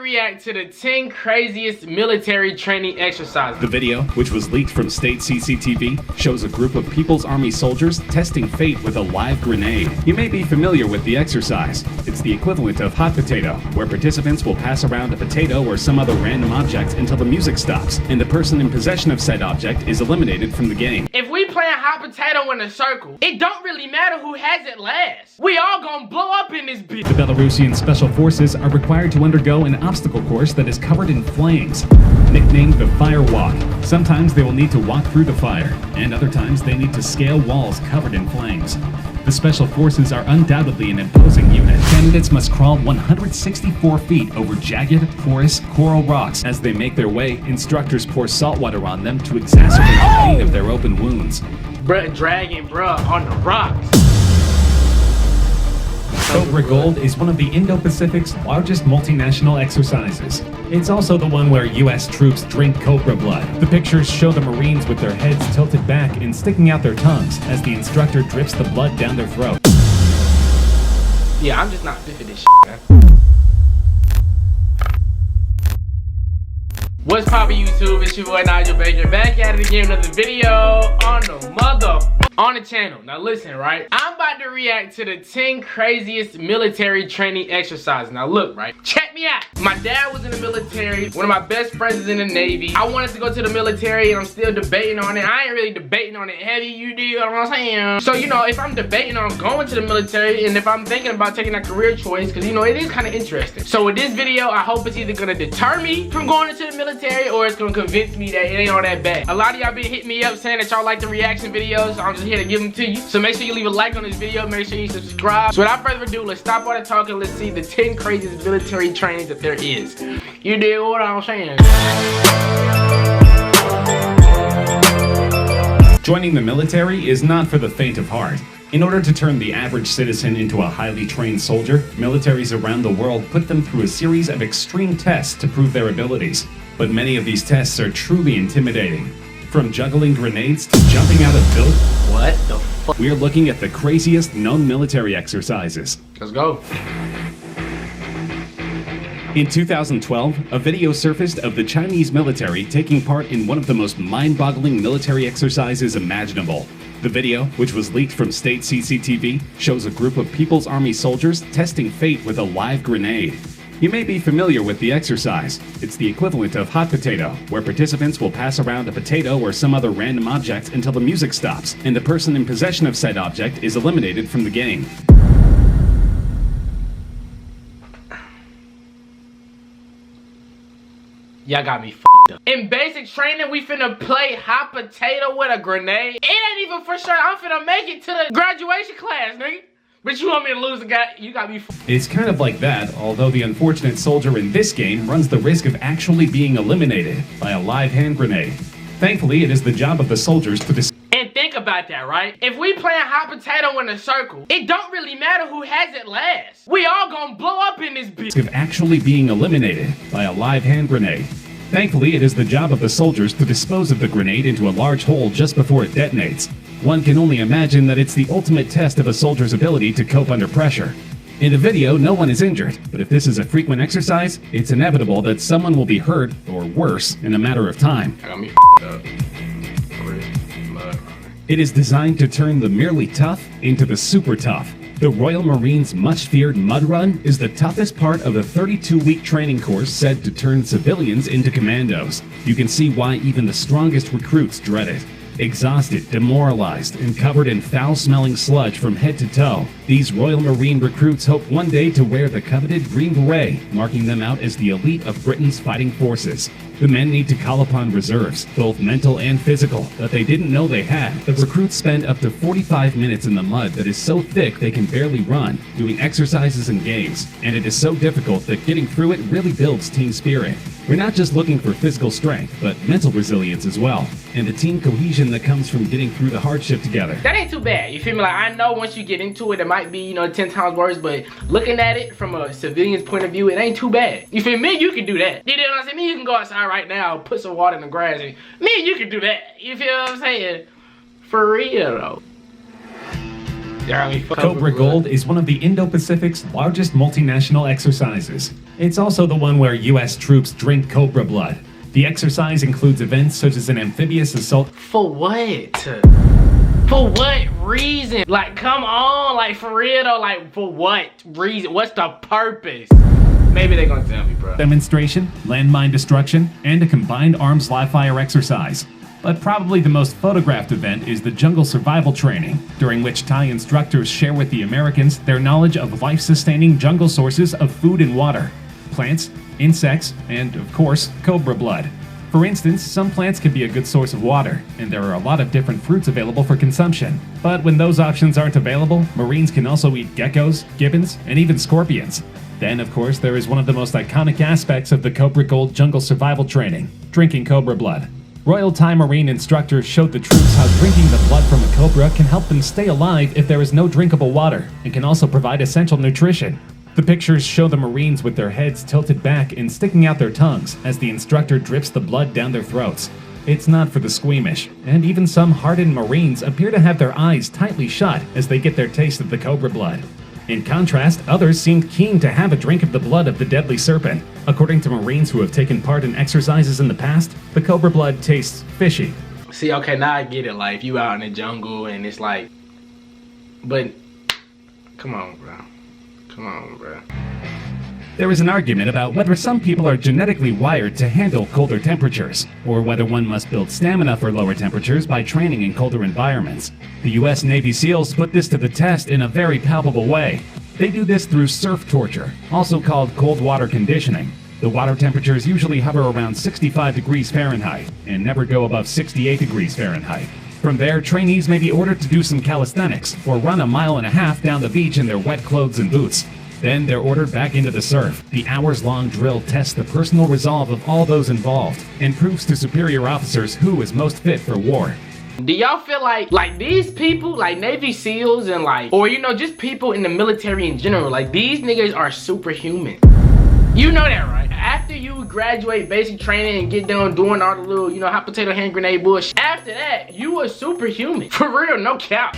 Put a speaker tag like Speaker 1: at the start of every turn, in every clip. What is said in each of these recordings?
Speaker 1: react to the 10 craziest military training exercises.
Speaker 2: The video, which was leaked from state CCTV, shows a group of People's Army soldiers testing fate with a live grenade. You may be familiar with the exercise. It's the equivalent of hot potato, where participants will pass around a potato or some other random object until the music stops, and the person in possession of said object is eliminated from the game.
Speaker 1: If we playing hot potato in a circle, it don't really matter who has it last. We all gonna blow up in this bitch.
Speaker 2: The Belarusian Special Forces are required to undergo an obstacle course that is covered in flames, nicknamed the Fire Walk. Sometimes they will need to walk through the fire, and other times they need to scale walls covered in flames. The Special Forces are undoubtedly an imposing unit. Candidates must crawl 164 feet over jagged, porous, coral rocks. As they make their way, instructors pour salt water on them to exacerbate the pain of their open wounds.
Speaker 1: Bruh, dragging bruh on the rocks.
Speaker 2: Cobra Gold is one of the Indo-Pacific's largest multinational exercises. It's also the one where US troops drink cobra blood. The pictures show the Marines with their heads tilted back and sticking out their tongues as the instructor drips the blood down their throat.
Speaker 1: Yeah, I'm just not fit for this shit, man. What's poppin' YouTube? It's your boy Nigel back at it again with another video on the channel. Now listen, right? I'm about to react to the 10 craziest military training exercises. Now look, right? Check me out. My dad was in the military. One of my best friends is in the Navy. I wanted to go to the military and I'm still debating on it. I ain't really debating on it heavy, you know what I'm saying? So, you know, if I'm debating on going to the military and if I'm thinking about taking that career choice, because, you know, it is kind of interesting. So with this video, I hope it's either going to deter me from going into the military or it's going to convince me that it ain't all that bad. A lot of y'all been hitting me up saying that y'all like the reaction videos, so I'm just here to give them to you. So make sure you leave a like on this video, make sure you subscribe. So without further ado, let's stop all the talking. Let's see the 10 craziest military trainings that there is. You dig what I'm saying?
Speaker 2: Joining the military is not for the faint of heart. In order to turn the average citizen into a highly trained soldier, militaries around the world put them through a series of extreme tests to prove their abilities. But many of these tests are truly intimidating. From juggling grenades to jumping out of buildings.
Speaker 1: What the fuck?
Speaker 2: We're looking at the craziest known military exercises.
Speaker 1: Let's go.
Speaker 2: In 2012, a video surfaced of the Chinese military taking part in one of the most mind-boggling military exercises imaginable. The video, which was leaked from state CCTV, shows a group of People's Army soldiers testing fate with a live grenade. You may be familiar with the exercise. It's the equivalent of hot potato, where participants will pass around a potato or some other random object until the music stops, and the person in possession of said object is eliminated from the game.
Speaker 1: Y'all got me f***ed up. In basic training, we finna play hot potato with a grenade. It ain't even for sure I'm finna make it to the graduation class, nigga. But you want me to lose the guy? You got me f***ed.
Speaker 2: It's kind of like that, although the unfortunate soldier in this game runs the risk of actually being eliminated by a live hand grenade. Thankfully, it is the job of the soldiers to
Speaker 1: And think about that, right? If we playing hot potato in a circle, it don't really matter who has it last. We all gonna blow up in this bitch.
Speaker 2: Of actually being eliminated by a live hand grenade. Thankfully, it is the job of the soldiers to dispose of the grenade into a large hole just before it detonates. One can only imagine that it's the ultimate test of a soldier's ability to cope under pressure. In the video, no one is injured, but if this is a frequent exercise, it's inevitable that someone will be hurt, or worse, in a matter of time.
Speaker 1: I got me f***ed up.
Speaker 2: It is designed to turn the merely tough into the super tough. The Royal Marines' much-feared mud run is the toughest part of the 32-week training course said to turn civilians into commandos. You can see why even the strongest recruits dread it. Exhausted, demoralized, and covered in foul-smelling sludge from head to toe, these Royal Marine recruits hope one day to wear the coveted green beret, marking them out as the elite of Britain's fighting forces. The men need to call upon reserves, both mental and physical, that they didn't know they had. The recruits spend up to 45 minutes in the mud that is so thick they can barely run, doing exercises and games, and it is so difficult that getting through it really builds team spirit. We're not just looking for physical strength, but mental resilience as well, and the team cohesion that comes from getting through the hardship together.
Speaker 1: That ain't too bad, you feel me? Like, I know once you get into it, it might be, you know, 10 times worse, but looking at it from a civilian's point of view, it ain't too bad. You feel me? You can do that. You know what I'm saying? Me, you can go outside right now, put some water in the grass, and me, you can do that. You feel what I'm saying? For real, though.
Speaker 2: Cobra Gold is one of the Indo-Pacific's largest multinational exercises. It's also the one where US troops drink cobra blood. The exercise includes events such as an amphibious assault.
Speaker 1: For what? For what reason? Like, come on, like, for real though, like, for what reason? What's the purpose? Maybe they're gonna tell me, bro.
Speaker 2: Demonstration, landmine destruction, and a combined arms live fire exercise. But probably the most photographed event is the jungle survival training, during which Thai instructors share with the Americans their knowledge of life-sustaining jungle sources of food and water, plants, insects, and, of course, cobra blood. For instance, some plants can be a good source of water, and there are a lot of different fruits available for consumption. But when those options aren't available, Marines can also eat geckos, gibbons, and even scorpions. Then, of course, there is one of the most iconic aspects of the Cobra Gold jungle survival training, drinking cobra blood. Royal Thai Marine instructors showed the troops how drinking the blood from a cobra can help them stay alive if there is no drinkable water, and can also provide essential nutrition. The pictures show the Marines with their heads tilted back and sticking out their tongues as the instructor drips the blood down their throats. It's not for the squeamish, and even some hardened Marines appear to have their eyes tightly shut as they get their taste of the cobra blood. In contrast, others seemed keen to have a drink of the blood of the deadly serpent. According to Marines who have taken part in exercises in the past, the cobra blood tastes fishy.
Speaker 1: See, okay, now I get it. Like, if you out in the jungle and it's like, but come on, bro. Come on, bro.
Speaker 2: There is an argument about whether some people are genetically wired to handle colder temperatures, or whether one must build stamina for lower temperatures by training in colder environments. The US Navy SEALs put this to the test in a very palpable way. They do this through surf torture, also called cold water conditioning. The water temperatures usually hover around 65 degrees Fahrenheit, and never go above 68 degrees Fahrenheit. From there, trainees may be ordered to do some calisthenics, or run 1.5 miles down the beach in their wet clothes and boots. Then they're ordered back into the surf. The hours-long drill tests the personal resolve of all those involved, and proves to superior officers who is most fit for war.
Speaker 1: Do y'all feel like these people, like Navy SEALs and like, or you know, just people in the military in general, like these niggas are superhuman? You know that, right? After you graduate basic training and get done doing all the little, you know, hot potato hand grenade bullshit, after that, you are superhuman. For real, no cap.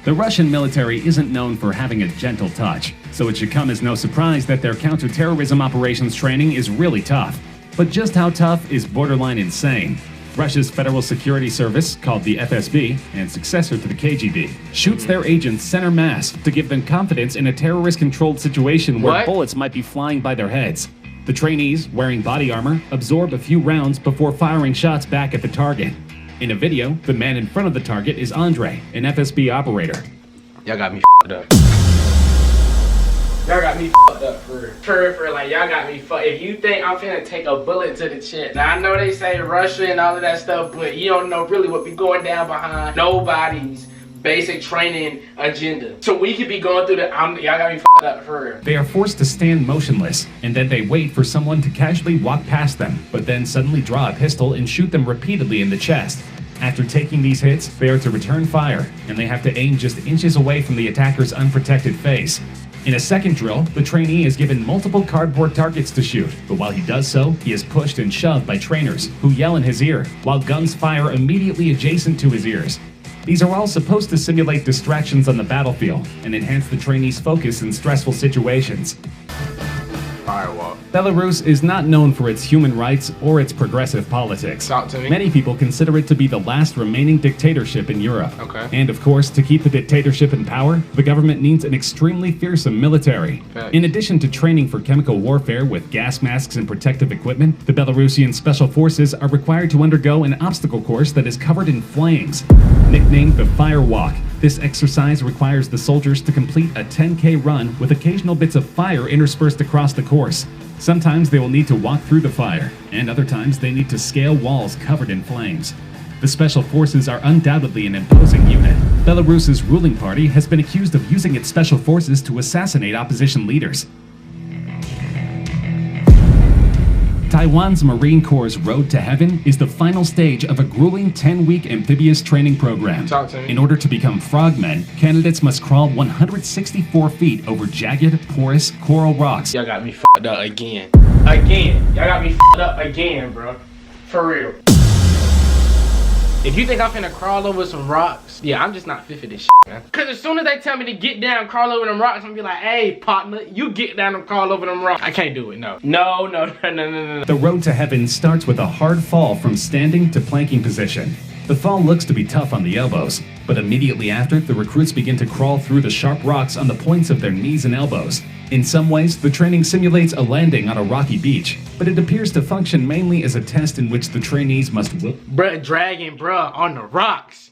Speaker 2: The Russian military isn't known for having a gentle touch, so it should come as no surprise that their counterterrorism operations training is really tough. But just how tough is borderline insane? Russia's Federal Security Service, called the FSB, and successor to the KGB, shoots their agents center mass to give them confidence in a terrorist-controlled situation where bullets might be flying by their heads. The trainees, wearing body armor, absorb a few rounds before firing shots back at the target. In a video, the man in front of the target is Andre, an FSB operator.
Speaker 1: Y'all got me f***ed up. Y'all got me f***ed up for like, y'all got me fucked. If you think I'm finna take a bullet to the chest, now I know they say Russia and all of that stuff, but you don't know really what be going down behind nobody's basic training agenda. So we could be going through y'all got me f***ed up for real.
Speaker 2: They are forced to stand motionless, and then they wait for someone to casually walk past them, but then suddenly draw a pistol and shoot them repeatedly in the chest. After taking these hits, they are to return fire, and they have to aim just inches away from the attacker's unprotected face. In a second drill, the trainee is given multiple cardboard targets to shoot, but while he does so, he is pushed and shoved by trainers, who yell in his ear, while guns fire immediately adjacent to his ears. These are all supposed to simulate distractions on the battlefield, and enhance the trainee's focus in stressful situations.
Speaker 1: Firewall.
Speaker 2: Belarus is not known for its human rights or its progressive politics.
Speaker 1: Talk to me.
Speaker 2: Many people consider it to be the last remaining dictatorship in Europe.
Speaker 1: Okay.
Speaker 2: And of course, to keep the dictatorship in power, the government needs an extremely fearsome military.
Speaker 1: Fact.
Speaker 2: In addition to training for chemical warfare with gas masks and protective equipment, the Belarusian special forces are required to undergo an obstacle course that is covered in flames. Nicknamed the Fire Walk, this exercise requires the soldiers to complete a 10K run with occasional bits of fire interspersed across the course. Sometimes they will need to walk through the fire, and other times they need to scale walls covered in flames. The Special Forces are undoubtedly an imposing unit. Belarus's ruling party has been accused of using its special forces to assassinate opposition leaders. Taiwan's Marine Corps' Road to Heaven is the final stage of a grueling 10-week amphibious training program.
Speaker 1: Talk to me.
Speaker 2: In order to become frogmen, candidates must crawl 164 feet over jagged, porous coral rocks.
Speaker 1: Y'all got me f***ed up again. Again. Y'all got me f***ed up again, bro. For real. If you think I'm finna crawl over some rocks, yeah, I'm just not fit for this shit, man. Cause as soon as they tell me to get down, crawl over them rocks, I'm gonna be like, hey, partner, you get down and crawl over them rocks. I can't do it, no. No.
Speaker 2: The road to heaven starts with a hard fall from standing to planking position. The fall looks to be tough on the elbows, but immediately after, the recruits begin to crawl through the sharp rocks on the points of their knees and elbows. In some ways, the training simulates a landing on a rocky beach, but it appears to function mainly as a test in which the trainees must
Speaker 1: dragging on the rocks.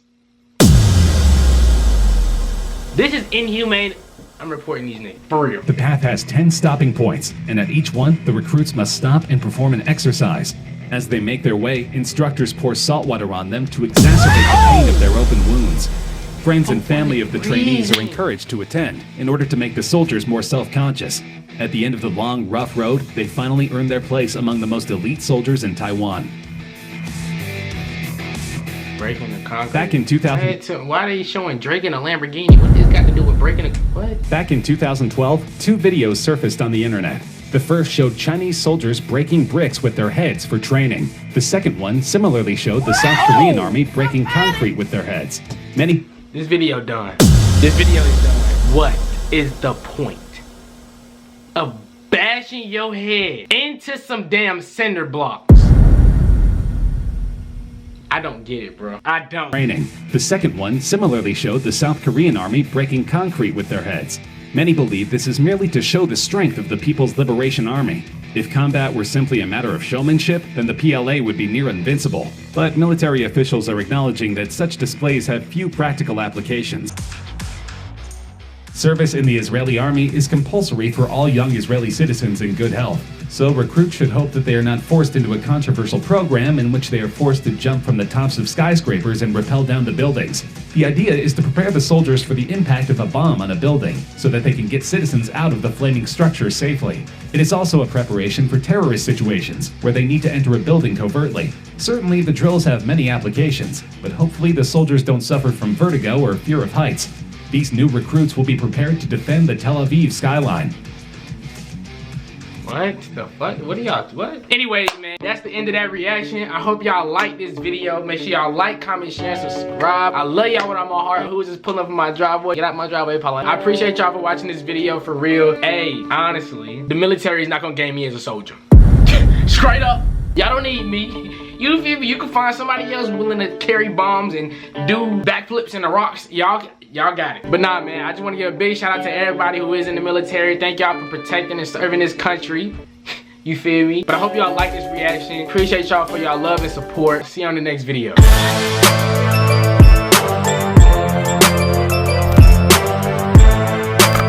Speaker 1: This is inhumane. I'm reporting these niggas, for real.
Speaker 2: The path has 10 stopping points, and at each one, the recruits must stop and perform an exercise. As they make their way, instructors pour salt water on them to exacerbate the pain of their open wounds. Friends and family of the trainees are encouraged to attend in order to make the soldiers more self-conscious. At the end of the long, rough road, they finally earn their place among the most elite soldiers in Taiwan.
Speaker 1: Breaking the concrete.
Speaker 2: Back in 2000.
Speaker 1: Why are they showing Drake in a Lamborghini? What this got to do with breaking the what?
Speaker 2: Back in 2012, 2 videos surfaced on the internet. The first showed Chinese soldiers breaking bricks with their heads for training. The second one similarly showed the South Korean army breaking concrete with their heads.
Speaker 1: This video done. This video is done. What is the point of bashing your head into some damn cinder blocks? I don't get it, bro. I don't.
Speaker 2: Training. The second one similarly showed the South Korean army breaking concrete with their heads. Many believe this is merely to show the strength of the People's Liberation Army. If combat were simply a matter of showmanship, then the PLA would be near invincible. But military officials are acknowledging that such displays have few practical applications. Service in the Israeli army is compulsory for all young Israeli citizens in good health, so recruits should hope that they are not forced into a controversial program in which they are forced to jump from the tops of skyscrapers and rappel down the buildings. The idea is to prepare the soldiers for the impact of a bomb on a building, so that they can get citizens out of the flaming structure safely. It is also a preparation for terrorist situations, where they need to enter a building covertly. Certainly, the drills have many applications, but hopefully the soldiers don't suffer from vertigo or fear of heights. These new recruits will be prepared to defend the Tel Aviv skyline.
Speaker 1: What the fuck? What are y'all, what? Anyways, man, that's the end of that reaction. I hope y'all like this video. Make sure y'all like, comment, share, and subscribe. I love y'all with all my heart. Who is just pulling up in my driveway? Get out my driveway, Paula. I appreciate y'all for watching this video, for real. Hey, honestly, the military is not gonna gain me as a soldier. Straight up. Y'all don't need me. You feel me? You can find somebody else willing to carry bombs and do backflips in the rocks. Y'all got it. But nah, man, I just want to give a big shout out to everybody who is in the military. Thank y'all for protecting and serving this country. You feel me? But I hope y'all like this reaction. Appreciate y'all for y'all love and support. See you on the next video.